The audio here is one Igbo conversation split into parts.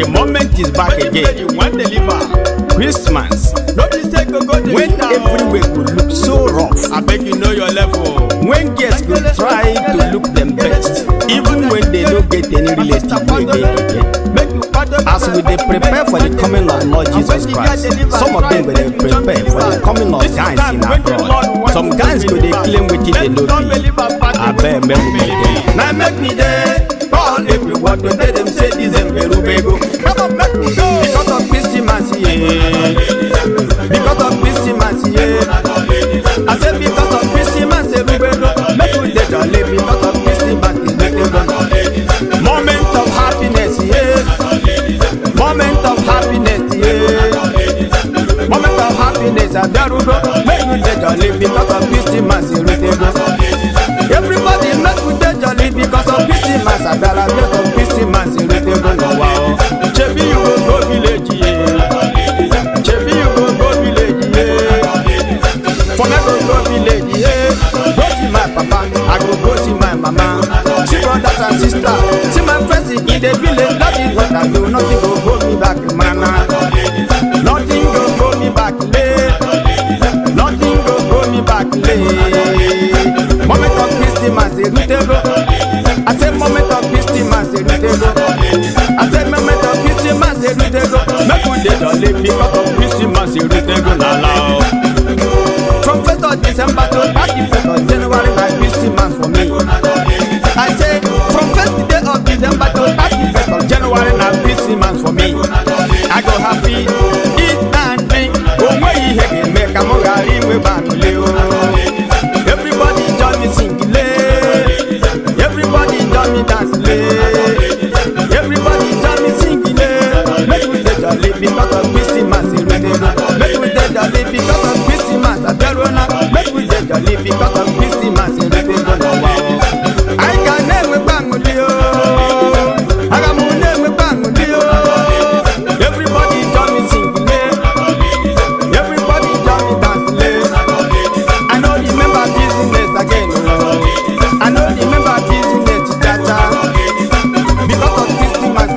The moment is back again. Christmas, when everywhere will look so rough. I beg you know your level. When guests will try to look them best, even when they don't get any relative way again. As we they prepare for the coming of Lord Jesus Christ, some of them will they prepare for the coming of guys in abroad. Some guys go they claim with it they know be. I bear me again. Now make me there. Call everyone to tell them say December Rubego. Because of Christmas, yeah. Because of Christmas, yeah. I said because of Christmas, Rubego. Make we dey jolly because of Christmas is Rubego. Moment of happiness, yeah. Moment of happiness, yeah. Moment of happiness, Rubego. Make we dey jolly because of Christmas is Rubego. Everybody make we dey jolly because of Christmas. I better because of Christmas is Rubego. Wow. Chebi you go village, yeah. Chebi you go village, yeah. For me go village, yeah. Go see my papa, I go see my mama. See brothers and sisters, see my friends in the village. That is what I do. Nothing go hold me back, man. Nothing go hold me back, late. Nothing go hold me back, late. Moment of Christmas, I say moment of Christmas, I said moment of Christmas, make we dey jolly because of Christmas, now. From 1st of December to 31st of January, na Christmas for me. I say from 1st day of December to 31st of January, na Christmas for me. I go happy, eat and drink, go where you hear me, make a mogari we back to everybody join me sing, everybody join me dance, everybody join me sing, make we dey jolly because of Christmas, make we dey jolly because of Christmas, make we dey jolly because of Christmas, I can name Bangulio, I got my name Bangulio, everybody join me sing, everybody join me dance, I know remember business again, I know remember business, cha-cha. Because of Christmas,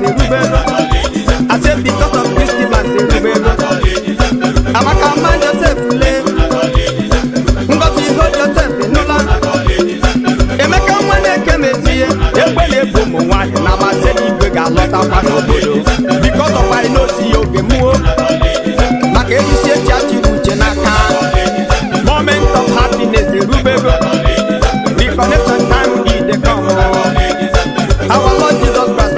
I said because of Christmas, I'm a command yourself, Ngozi hold yourself in Nula. Emeka when came here, everybody boom one. Now I said you got a lot of fun, because of I know see you get more. Makeri say chachi uchenaka. Moment of happiness, Rubego. Reconnection time need the come. Our Lord Jesus Christ,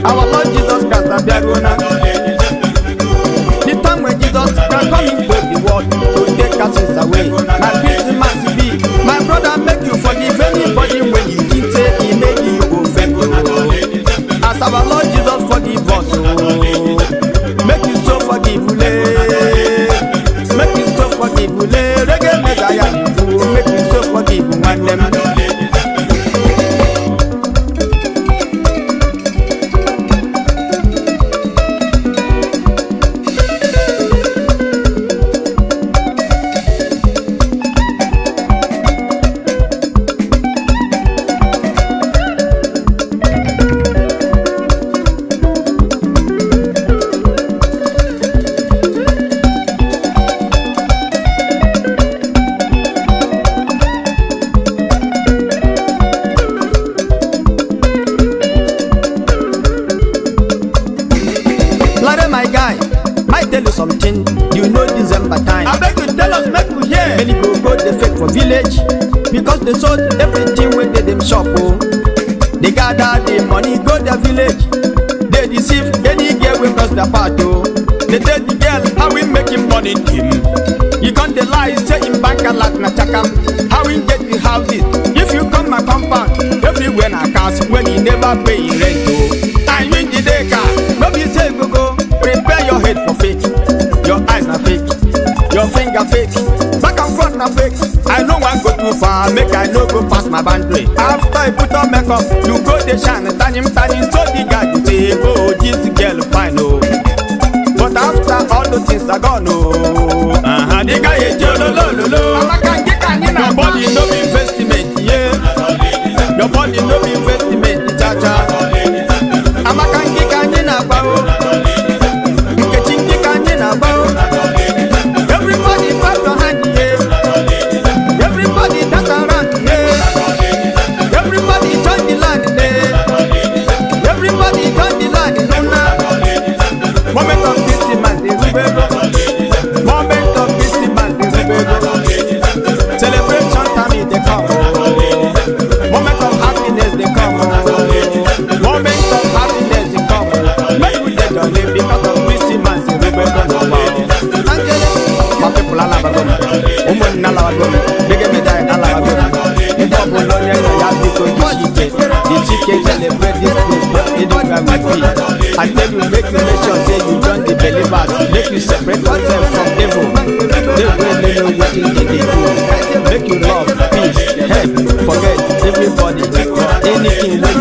our Lord Jesus Christ, the time when Jesus Christ coming to the world to take us away. My Christmas be, my brother make you forgive anybody when you think say he made you offend. As our Lord Jesus forgive us, make you so forgivable, make you so forgivable. Reggae Messiah, make you so forgivable and them. Something, you know December time. I beg you tell us, make we hear. Many go the fake for village because they sold everything when they them shop. Oh, they gather the money go their village. They deceive any girl we cross their path. Oh, they tell the girl how we making money him. You can't lie, say in bank a lot na chakam. How we get the houses? If you come my compound, everywhere na cars when you never pay rent. Oh, I win the day car. Nobody say go. Prepare your head for fake. Your eyes are fake. Your finger fake. Back and front na fake. I know I go too far. Make I no go past my boundary. After you put on makeup, you go the shine. Turn him. So the guy you say, oh, this girl fine, oh. But after all the things are gone, oh. The guy is lo. Your body no be investment, yeah. Your body no be investment, cha-cha. I'm a where we be. I tell you, make you make sure say you join the believers. Make you separate yourself from evil. They will know wetin they dey do. Make you love, peace, help, forget everybody. Anything wey